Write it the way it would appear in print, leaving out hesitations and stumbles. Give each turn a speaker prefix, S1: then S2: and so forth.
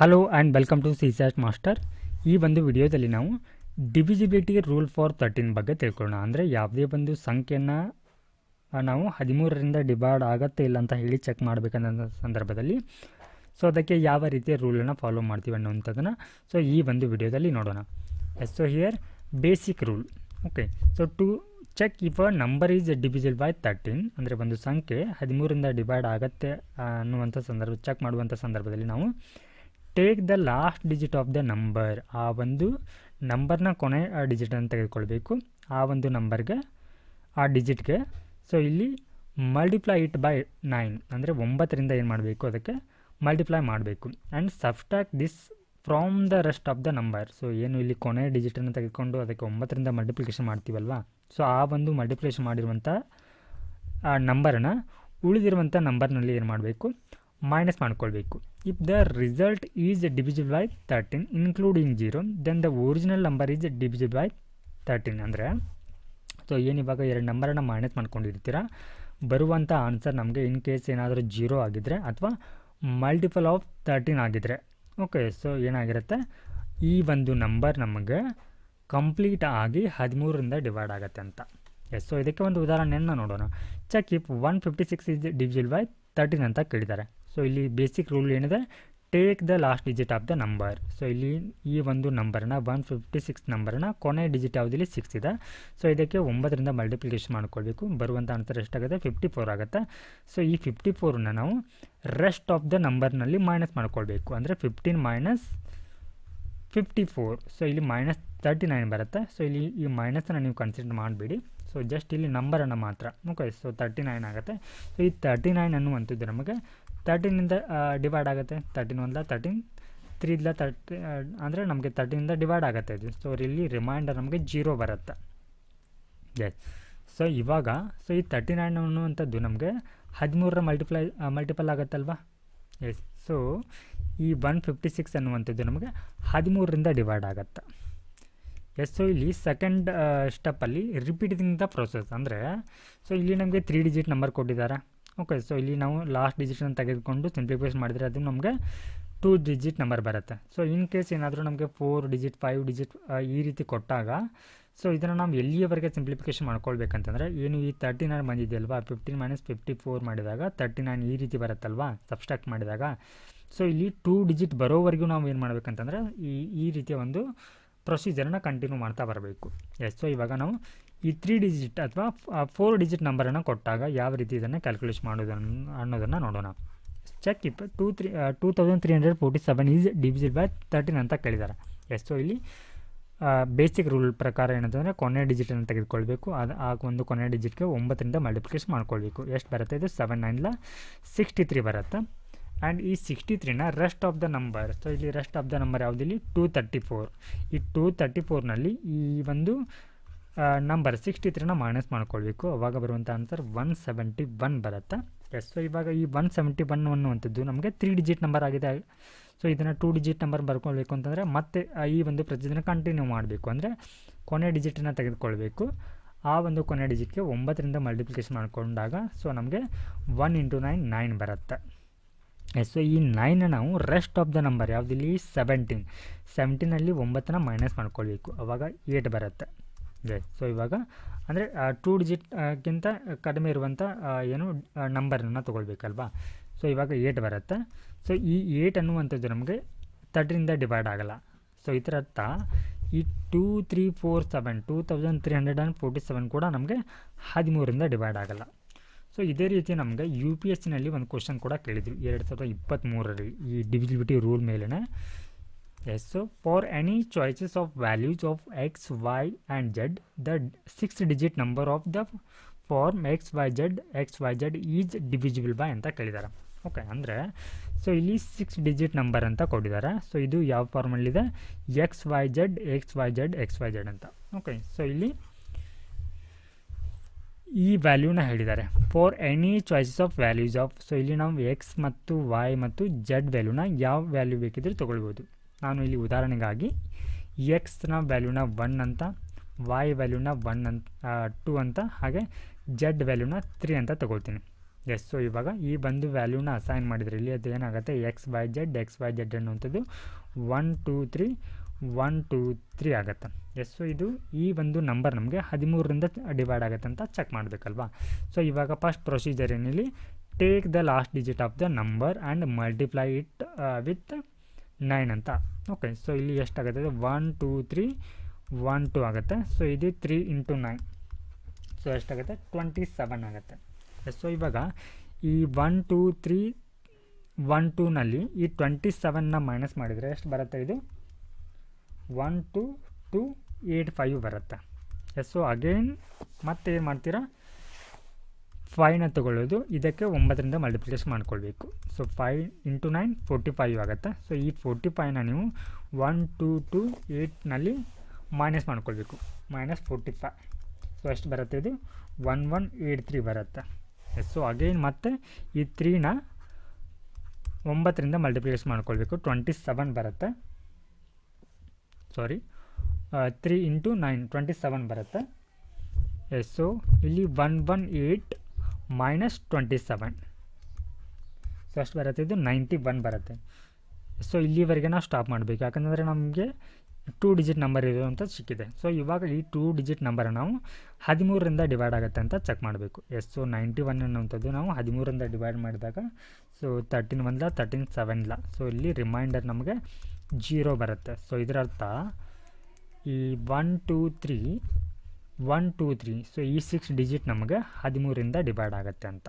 S1: Hello and welcome to CSAT master. ಈ ಒಂದು ವಿಡಿಯೋದಲ್ಲಿ ನಾವು ಡಿವಿಜಿಬಿಲಿಟಿ ರೂಲ್ ಫಾರ್ 13 ಬಗ್ಗೆ ತಿಳ್ಕೊಳ್ಳೋಣ. ಅಂದರೆ ಯಾವುದೇ ಒಂದು ಸಂಖ್ಯೆಯನ್ನು ನಾವು 13ರಿಂದ ಡಿವೈಡ್ ಆಗುತ್ತೆ ಇಲ್ಲ ಅಂತ ಹೇಳಿ ಚೆಕ್ ಮಾಡಬೇಕನ್ನೋ ಸಂದರ್ಭದಲ್ಲಿ ಸೊ ಅದಕ್ಕೆ ಯಾವ ರೀತಿಯ ರೂಲನ್ನು ಫಾಲೋ ಮಾಡ್ತೀವಿ ಅನ್ನೋವಂಥದ್ದನ್ನು ಸೊ ಈ ಒಂದು ವಿಡಿಯೋದಲ್ಲಿ ನೋಡೋಣ. So here basic rule. Okay, so to check if a number is divisible by 13 ಅಂದರೆ ಒಂದು ಸಂಖ್ಯೆ 13ರಿಂದ ಡಿವೈಡ್ ಆಗುತ್ತೆ ಅನ್ನುವಂಥ ಚೆಕ್ ಮಾಡುವಂಥ ಸಂದರ್ಭದಲ್ಲಿ ನಾವು take the last digit of the number, ಆ ಒಂದು ನಂಬರ್ನ ಕೊನೆ ಡಿಜಿಟನ್ನು ತೆಗೆದುಕೊಳ್ಬೇಕು. ಆ ಒಂದು ನಂಬರ್ಗೆ ಆ ಡಿಜಿಟ್ಗೆ ಸೊ ಇಲ್ಲಿ ಮಲ್ಟಿಪ್ಲೈ ಇಟ್ ಬೈ 9 ಅಂದರೆ 9ರಿಂದ ಏನು ಮಾಡಬೇಕು, ಅದಕ್ಕೆ ಮಲ್ಟಿಪ್ಲೈ ಮಾಡಬೇಕು. And subtract this from the rest of the number. So ಏನು ಇಲ್ಲಿ ಕೊನೆ ಡಿಜಿಟನ್ನು ತೆಗೆದುಕೊಂಡು ಅದಕ್ಕೆ 9ರಿಂದ ಮಲ್ಟಿಪ್ಲಿಕೇಶನ್ ಮಾಡ್ತೀವಲ್ವಾ, ಸೊ ಆ ಒಂದು ಮಲ್ಟಿಪ್ಲಿಕೇಶನ್ ಮಾಡಿರುವಂಥ ಆ ನಂಬರನ್ನು ಉಳಿದಿರುವಂಥ ನಂಬರ್ನಲ್ಲಿ ಏನು ಮಾಡಬೇಕು, ಮೈನಸ್ ಮಾಡ್ಕೊಳ್ಬೇಕು. If the result is divisible by 13 including 0 then the original number is divisible by 13. ಅಂದರೆ ಸೊ ಏನಿವಾಗ ಎರಡು ನಂಬರನ್ನು ಮೈನಸ್ ಮಾಡ್ಕೊಂಡಿರ್ತೀರ, ಬರುವಂಥ ಆನ್ಸರ್ ನಮಗೆ ಇನ್ ಕೇಸ್ ಏನಾದರೂ 0 ಆಗಿದ್ದರೆ ಅಥವಾ ಮಲ್ಟಿಪಲ್ ಆಫ್ 13 ಆಗಿದ್ದರೆ, ಓಕೆ, ಸೊ ಏನಾಗಿರುತ್ತೆ, ಈ ಒಂದು ನಂಬರ್ ನಮಗೆ ಕಂಪ್ಲೀಟ್ ಆಗಿ 13ರಿಂದ ಡಿವೈಡ್ ಆಗುತ್ತೆ ಅಂತ. ಎಸ್, ಸೊ ಇದಕ್ಕೆ ಒಂದು ಉದಾಹರಣೆಯನ್ನು ನೋಡೋಣ. Check if 156 is divisible by 13 ಅಂತ ಕೇಳಿದ್ದಾರೆ. ಸೊ ಇಲ್ಲಿ ಬೇಸಿಕ್ ರೂಲ್ ಏನಿದೆ, take the last digit of the number. So ಇಲ್ಲಿ ಈ ಒಂದು ನಂಬರ್ನ 156 ನಂಬರ್ನ ಕೊನೆ ಡಿಜಿಟ್ ಯಾವುದಿಲ್ಲಿ 6 ಇದೆ. ಸೊ ಇದಕ್ಕೆ 9ರಿಂದ ಮಲ್ಟಿಪ್ಲಿಕೇಶನ್ ಮಾಡ್ಕೊಳ್ಬೇಕು. ಬರುವಂಥ ಆನ್ಸರ್ ಎಷ್ಟಾಗುತ್ತೆ, 54 ಆಗುತ್ತೆ. ಸೊ ಈ 54ನ ನಾವು ರೆಸ್ಟ್ ಆಫ್ ದ ನಂಬರ್ನಲ್ಲಿ ಮೈನಸ್ ಮಾಡ್ಕೊಳ್ಬೇಕು. ಅಂದರೆ 15 ಮೈನಸ್ 54, ಸೊ ಇಲ್ಲಿ ಮೈನಸ್ 39 ಬರುತ್ತೆ. ಸೊ ಇಲ್ಲಿ ಈ ಮೈನಸನ್ನು ನೀವು ಕನ್ಸಿಡರ್ ಮಾಡಬೇಡಿ, ಸೊ ಜಸ್ಟ್ ಇಲ್ಲಿ ನಂಬರನ್ನು ಮಾತ್ರ. ಓಕೆ, ಸೊ 39 ಆಗುತ್ತೆ. ಸೊ ಈ 39 ಅನ್ನುವಂಥದ್ದು ನಮಗೆ 13ನಿಂದ ಡಿವೈಡ್ ಆಗುತ್ತೆ. 13 1 13, 3 30 ಅಂದರೆ ನಮಗೆ 13ನಿಂದ ಡಿವೈಡ್ ಆಗುತ್ತೆ ಇದು. ಸೊ ಇಲ್ಲಿ ರಿಮೈಂಡರ್ ನಮಗೆ 0 ಬರುತ್ತೆ. ಎಸ್, ಸೊ ಇವಾಗ ಸೊ ಈ 39 ಅನ್ನುವಂಥದ್ದು ನಮಗೆ 13ರ ಮಲ್ಟಿಪಲ್ ಆಗುತ್ತಲ್ವಾ. ಎಸ್, ಸೊ ಈ 156 ಅನ್ನುವಂಥದ್ದು ನಮಗೆ 13ರಿಂದ ಡಿವೈಡ್ ಆಗುತ್ತೆ. ಎಸ್, ಸೊ ಇಲ್ಲಿ ಸೆಕೆಂಡ್ ಸ್ಟೆಪ್ಪಲ್ಲಿ ರಿಪೀಟಿಂಗ್ ದ ಪ್ರೊಸೆಸ್. ಅಂದರೆ ಸೊ ಇಲ್ಲಿ ನಮಗೆ 3 ಡಿಜಿಟ್ ನಂಬರ್ ಕೊಟ್ಟಿದ್ದಾರೆ. ಓಕೆ, ಸೊ ಇಲ್ಲಿ ನಾವು ಲಾಸ್ಟ್ ಡಿಜಿಟನ್ನು ತೆಗೆದುಕೊಂಡು ಸಿಂಪ್ಲಿಫಿಕೇಷನ್ ಮಾಡಿದರೆ ಅದು ನಮಗೆ 2 ಡಿಜಿಟ್ ನಂಬರ್ ಬರುತ್ತೆ. ಸೊ ಇನ್ ಕೇಸ್ ಏನಾದರೂ ನಮಗೆ 4 ಡಿಜಿಟ್ 5 ಡಿಜಿಟ್ ಈ ರೀತಿ ಕೊಟ್ಟಾಗ ಸೊ ಇದನ್ನು ನಾವು ಎಲ್ಲಿಯವರೆಗೆ ಸಿಂಪ್ಲಿಫಿಕೇಷನ್ ಮಾಡ್ಕೊಳ್ಬೇಕಂತಂದರೆ, ಏನು ಈ 39 ಬಂದಿದೆಯಲ್ವಾ, 15 ಮೈನಸ್ 54 ಮಾಡಿದಾಗ 39 ಈ ರೀತಿ ಬರುತ್ತಲ್ವಾ ಸಬ್ಸ್ಟ್ರಾಕ್ಟ್ ಮಾಡಿದಾಗ. ಸೊ ಇಲ್ಲಿ 2 ಡಿಜಿಟ್ ಬರೋವರೆಗೂ ನಾವು ಏನು ಮಾಡಬೇಕಂತಂದರೆ ಈ ರೀತಿಯ ಒಂದು ಪ್ರೊಸೀಜರನ್ನು ಕಂಟಿನ್ಯೂ ಮಾಡ್ತಾ ಬರಬೇಕು. ಎಸ್, ಸೊ ಇವಾಗ ನಾವು ಈ 3 ಡಿಜಿಟ್ ಅಥವಾ 4 ಡಿಜಿಟ್ ನಂಬರನ್ನು ಕೊಟ್ಟಾಗ ಯಾವ ರೀತಿ ಇದನ್ನು ಕ್ಯಾಲ್ಕುಲೇಟ್ ಅನ್ನೋದನ್ನು ನೋಡೋಣ. ಚೆಕ್ ಇಪ್ 2347 ಈಸ್ ಡಿವಿಸಿಬಲ್ ಬೈ 13 ಅಂತ ಕೇಳಿದ್ದಾರೆ. ಎಸ್, ಸೊ ಇಲ್ಲಿ ಬೇಸಿಕ್ ರೂಲ್ ಪ್ರಕಾರ ಏನಂತಂದರೆ ಕೊನೆ ಡಿಜಿಟನ್ನು ತೆಗೆದುಕೊಳ್ಬೇಕು. ಆ ಒಂದು ಕೊನೆ ಡಿಜಿಟ್ಗೆ 9ರಿಂದ ಮಲ್ಟಿಪ್ಲಿಕೇಶನ್ ಮಾಡ್ಕೊಳ್ಬೇಕು. ಎಷ್ಟು ಬರುತ್ತೆ, ಇದು 7 9 63 ಬರುತ್ತೆ. ಆ್ಯಂಡ್ ಈ 63ನ rest of the number. So ಇಲ್ಲಿ ರೆಸ್ಟ್ ಆಫ್ ದ ನಂಬರ್ ಯಾವುದಿಲ್ಲಿ 234. ಈ 234ನಲ್ಲಿ ಈ ಒಂದು ನಂಬರ್ 63ನ ಮೈನಸ್ ಮಾಡ್ಕೊಳ್ಬೇಕು. ಅವಾಗ ಬರುವಂಥ ಆನ್ಸರ್ 171 ಬರುತ್ತೆ. ಎಸ್, ಸೊ ಇವಾಗ ಈ 171 ಅನ್ನುವಂಥದ್ದು ನಮಗೆ 3 ಡಿಜಿಟ್ ನಂಬರ್ ಆಗಿದೆ. ಸೊ ಇದನ್ನು 2 ಡಿಜಿಟ್ ನಂಬರ್ ಬರ್ಕೊಳ್ಬೇಕು ಅಂತಂದರೆ ಮತ್ತೆ ಈ ಒಂದು ಪ್ರೊಸೀಜರ್ನ ಕಂಟಿನ್ಯೂ ಮಾಡಬೇಕು. ಅಂದರೆ ಕೊನೆ ಡಿಜಿಟನ್ನು ತೆಗೆದುಕೊಳ್ಬೇಕು. ಆ ಒಂದು ಕೊನೆ ಡಿಜಿಟ್ಗೆ 9ರಿಂದ ಮಲ್ಟಿಪ್ಲಿಕೇಶನ್ ಮಾಡಿಕೊಂಡಾಗ ಸೊ ನಮಗೆ 1 × 9 9 ಬರುತ್ತೆ. ಎಸ್, ಸೊ ಈ 9ನ ನಾವು ರೆಸ್ಟ್ ಆಫ್ ದ ನಂಬರ್ ಯಾವುದಿಲ್ಲಿ 17ನಲ್ಲಿ 9ನ ಮೈನಸ್ ಮಾಡ್ಕೊಳ್ಬೇಕು. ಅವಾಗ 8 ಬರುತ್ತೆ. ಎಸ್, ಸೊ ಇವಾಗ ಅಂದರೆ 2 ಡಿಜಿಟ್ಗಿಂತ ಕಡಿಮೆ ಇರುವಂಥ ಏನು ನಂಬರನ್ನು ತೊಗೊಳ್ಬೇಕಲ್ವಾ. ಸೊ ಇವಾಗ 8 ಬರುತ್ತೆ. ಸೊ ಈ 8 ಅನ್ನುವಂಥದ್ದು ನಮಗೆ 13ರಿಂದ ಡಿವೈಡ್ ಆಗಲ್ಲ. ಸೊ ಇದರ ಅರ್ಥ ಈ 2347 2347 ಕೂಡ ನಮಗೆ 13ರಿಂದ ಡಿವೈಡ್ ಆಗಲ್ಲ. ಸೊ ಇದೇ ರೀತಿ ನಮಗೆ UPSCನಲ್ಲಿ ಒಂದು ಕ್ವಶನ್ ಕೂಡ ಕೇಳಿದ್ವಿ 2023ರಲ್ಲಿ ಈ ಡಿವಿಸಿಬಿಲಿಟಿ ರೂಲ್ ಮೇಲೇ. Yes, so for any choices of values of X, Y and Z the 6 digit number of the form XYZ is divisible by ಅಂತ ಕೇಳಿದ್ದಾರೆ. ಓಕೆ, ಅಂದರೆ ಸೊ ಇಲ್ಲಿ 6 ಡಿಜಿಟ್ ನಂಬರ್ ಅಂತ ಕೊಟ್ಟಿದ್ದಾರೆ. ಸೊ ಇದು ಯಾವ ಫಾರ್ಮಲ್ಲಿದೆ, XYZ ಅಂತ. ಓಕೆ, ಸೊ ಇಲ್ಲಿ ಈ ವ್ಯಾಲ್ಯೂನ ಹೇಳಿದ್ದಾರೆ for any choices of values of. So ಇಲ್ಲಿ ನಾವು X ಮತ್ತು Y ಮತ್ತು Z ವ್ಯಾಲ್ಯೂನ ಯಾವ ವ್ಯಾಲ್ಯೂ ಬೇಕಿದ್ರೂ ತೊಗೊಳ್ಬೋದು. ನಾನು ಇಲ್ಲಿ ಉದಾಹರಣೆಗಾಗಿ Xನ ವ್ಯಾಲ್ಯೂನ 1 ಅಂತ, Y ವ್ಯಾಲ್ಯೂನ 2 ಅಂತ, ಹಾಗೆ Z ವ್ಯಾಲ್ಯೂನ 3 ಅಂತ ತೊಗೊಳ್ತೀನಿ. ಎಸ್. ಸೊ ಇವಾಗ ಈ ಬಂದು ವ್ಯಾಲ್ಯೂನ ಅಸೈನ್ ಮಾಡಿದರೆ ಇಲ್ಲಿ ಅದು ಏನಾಗುತ್ತೆ ಎಕ್ಸ್ ವೈ ಜೆಡ್ ಅನ್ನುವಂಥದ್ದು 1 2 3 1 2 3 ಆಗುತ್ತೆ. ಎಸ್. ಸೊ ಇದು ಈ ಒಂದು ನಂಬರ್ ನಮಗೆ 13ರಿಂದ ಡಿವೈಡ್ ಆಗುತ್ತೆ ಅಂತ ಚೆಕ್ ಮಾಡಬೇಕಲ್ವಾ. ಸೊ ಇವಾಗ ಫಸ್ಟ್ ಪ್ರೊಸೀಜರ್ ಏನಿಲ್ಲಿ take the last digit of the number and multiply it with 9 ಅಂತ. ಓಕೆ. ಸೊ ಇಲ್ಲಿ ಎಷ್ಟಾಗುತ್ತೆ 1 2 3 1 2 ಆಗುತ್ತೆ. ಸೊ ಇದು 3 × 9, ಸೊ ಎಷ್ಟಾಗುತ್ತೆ 27 ಆಗುತ್ತೆ. ಸೊ ಇವಾಗ ಈ 1 2 3 1 2ನಲ್ಲಿ ಈ 27ನ ಮೈನಸ್ ಮಾಡಿದರೆ ಎಷ್ಟು ಬರುತ್ತೆ, ಇದು 1 2 2 8 5 ಬರುತ್ತೆ. ಎಸ್. ಸೊ ಅಗೇನ್ ಮತ್ತೆ ಏನು ಮಾಡ್ತೀರಾ, 5ನ ತಗೊಳ್ಳೋದು, ಇದಕ್ಕೆ 9ರಿಂದ ಮಲ್ಟಿಪ್ಲಿಕೇಶನ್ ಮಾಡ್ಕೊಳ್ಬೇಕು. ಸೊ 5 × 9 45 ಆಗುತ್ತೆ. ಸೊ ಈ 45ನ ನೀವು 1 2 2 8ನಲ್ಲಿ ಮೈನಸ್ ಮಾಡ್ಕೊಳ್ಬೇಕು, -45. ಸೊ ಎಷ್ಟು ಬರುತ್ತೆ, ಇದು 1183 ಬರುತ್ತೆ. ಎಸ್. ಸೊ ಅಗೇನ್ ಮತ್ತೆ ಈ 3ನ 9ರಿಂದ ಮಲ್ಟಿಪ್ಲಿಕೇಶನ್ ಮಾಡ್ಕೊಳ್ಬೇಕು, 27 ಬರುತ್ತೆ. ಸಾರಿ 3 × 9 27 ಬರುತ್ತೆ. ಎಸ್. ಸೊ ಇಲ್ಲಿ 118 -27, ಸೊ ಅಷ್ಟು ಬರುತ್ತೆ, ಇದು 91 ಬರುತ್ತೆ. ಸೊ ಇಲ್ಲಿವರೆಗೆ ನಾವು ಸ್ಟಾಪ್ ಮಾಡಬೇಕು, ಯಾಕಂದರೆ ನಮಗೆ 2 ಡಿಜಿಟ್ ನಂಬರ್ ಇರುವಂಥ ಸಿಕ್ಕಿದೆ. ಸೊ ಇವಾಗ ಈ 2 ಡಿಜಿಟ್ ನಂಬರ್ ನಾವು 13ರಿಂದ ಡಿವೈಡ್ ಆಗುತ್ತೆ ಅಂತ ಚೆಕ್ ಮಾಡಬೇಕು. ಎಸ್. ಸೊ 91 ಅನ್ನುವಂಥದ್ದು ನಾವು 13ರಿಂದ ಡಿವೈಡ್ ಮಾಡಿದಾಗ ಸೊ 13 1 13 7 ಸೊ ಇಲ್ಲಿ ರಿಮೈಂಡರ್ ನಮಗೆ 0 ಬರುತ್ತೆ. ಸೊ ಇದರರ್ಥ ಈ 1 2 3 1 2 3 ಸೊ ಈ 6 ಡಿಜಿಟ್ ನಮಗೆ 13ರಿಂದ ಡಿವೈಡ್ ಆಗುತ್ತೆ ಅಂತ.